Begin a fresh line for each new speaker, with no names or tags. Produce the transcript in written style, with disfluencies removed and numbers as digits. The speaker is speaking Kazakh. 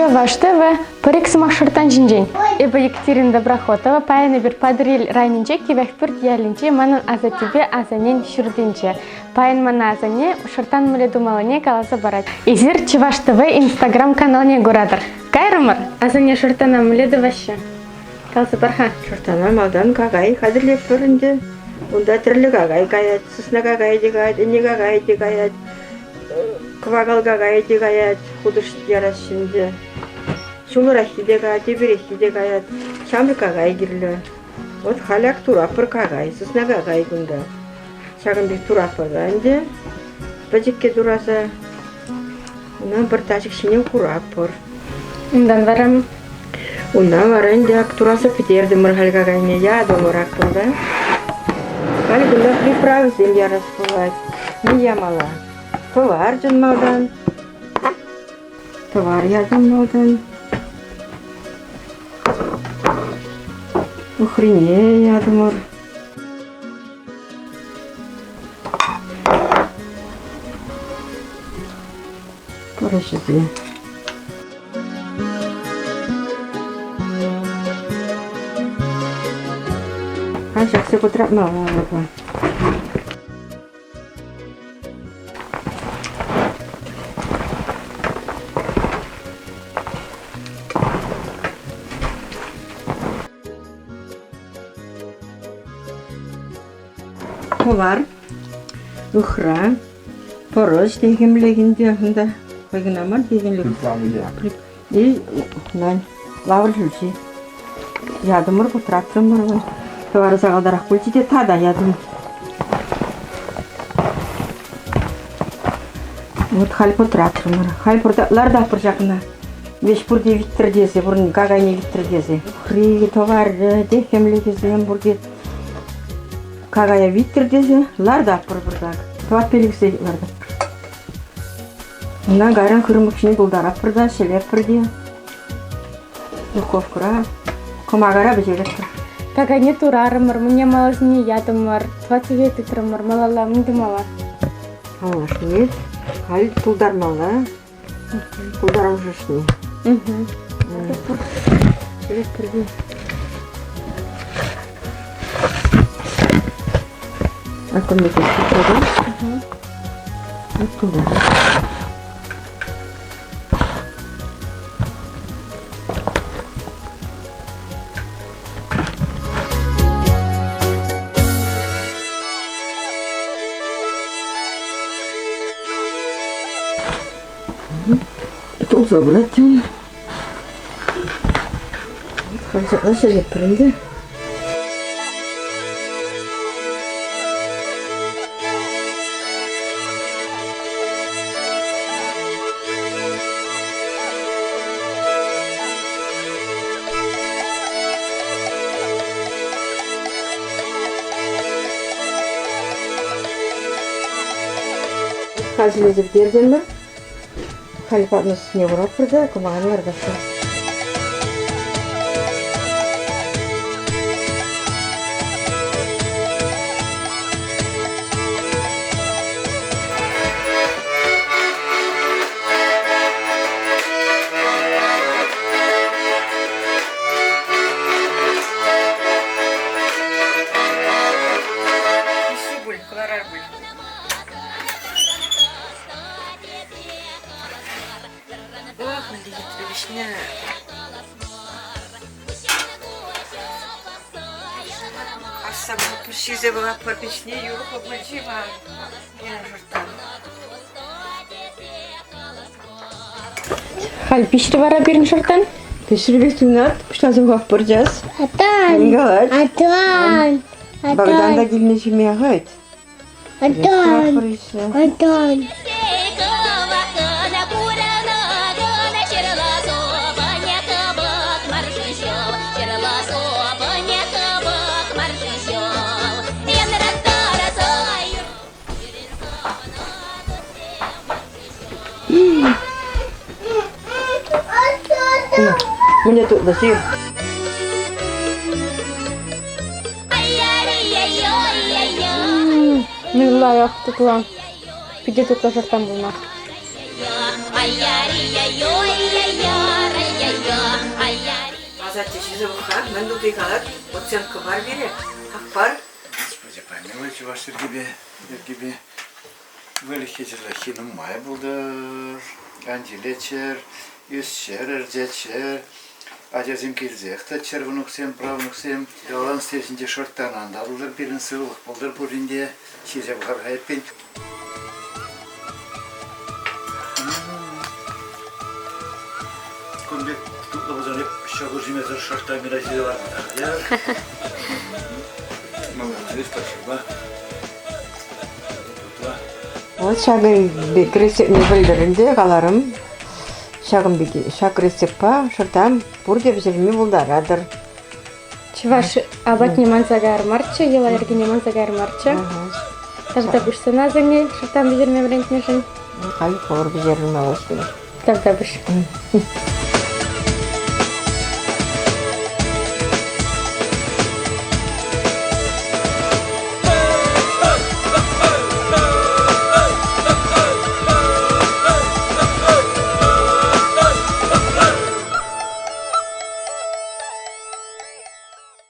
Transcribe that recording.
Ваш ТВ, Париксмах Шартан Жинжин. Эба Екатерина Доброхотова, паяны bir падрил райнинче, кивахпюрт ялинче, манан аза тебе, азанен шурдинче. Паян мана азане, Шартан муле думалане каласа барат. Изир Чеваш ТВ Инстаграм каналне гурадыр. Кайрымыр, азане Шартана муле даваще. Каласа барха.
Шартана малдан кагай хадырлеп көрінді. Онда түрлі кагай каят, сысна кагай дегайд, ине кагай дегайд, квагал кагай дегайд, худыш ярасынды. Шумырахи дегайд, теберехи дегайд, шамры кагай кирлі. Вот халяк турапыр кагай, сысна кагай күнді. Шағынбек турапыр әнді, бәжекке тураса, онан бір ташық шинен құрапыр.
Ондан барам.
Ondan var önce akturası piterdi mırhalga gayne ya da mırakkında. Kali gülü pripravizim yaras bulayt. Mi yamala. Tovar canmaldan. Tovar yazanmaldan. Uhrine yadımır. Karışıdı. Жақсы көтіріп мағаларға. Қолар, ұқра, порос дегенлегінде ақында қойғынамар дегенлег. И лавр жүрші. Ядымыр көтіраттырмыр. Товары сағалдарақ бөлчеде тада ядым. Вот халп отыратырмыр. Халп ұрдаларда бір жақына. Беш бұрде виттір десе, бұрын гагайне виттір десе. Хриги товары декемлегізем бұрге гагая виттір десе, ларда бір бұрдаг. Туат пеліксе ларда. Ондан гайран күрімікшіне бұлдарап бұрда, шелеп бұрде. Духовкыра, комагара бежелеп бір.
Кага не турарымыр, мне малазне ядымыр, 20 литрымыр, малала, мынды мала.
Алаш нет, хал пулдар мала, пулдар ужасный. Шелек бірге. Аккумекет сутрадан. Пулдар. Это забрать он. Хорошо, я пройду. Хазли зердерден бар. Халипадны үстіне ұрап бірді, көмағаны әрбасы. Субуль, колорар буль. Асабы пүршезе бұға пөрпешіне юрқы бүлчі бар. Жұрттан.
Хал пишті бара берін Шартан?
Пешірге түнат, пүштазым қақ бұржаз.
Атан!
Бағданда келіне жеме ағайд.
Атан!
Мне тут досир.
Милла яқтықла. Пиде тұтла Шартан болмақ.
Ай-яри-яй-йой-яй-яр
Азатчы Шизовхан, мен тут играть, оценка бар бере, как бар.
Господи, помилуйте вас, Сергей, великий хиным май булды, антилечер, юсчер, эрдечер, ажазим килзехта, червонуксем, правнуксем, ялан стесинде шорттанан, дарулар берін сылық булдар буринде, шизеп гаргайпен. Күнбек туплабызан шагыр жемезір шорттан мирасиде бар. Молодец, спасибо.
Вот шагы кресеп не білдірінде қаларым. Шагым шаг кресеп па, шыртам бұр деп жүрме бұлдарадыр.
Чуваш абат неман загар марча, ела ерге неман загар марча. Тогда будешь сына за ней, что там бежерме врент нежен.
Қай қор бежерме олсын.
Тогда будешь.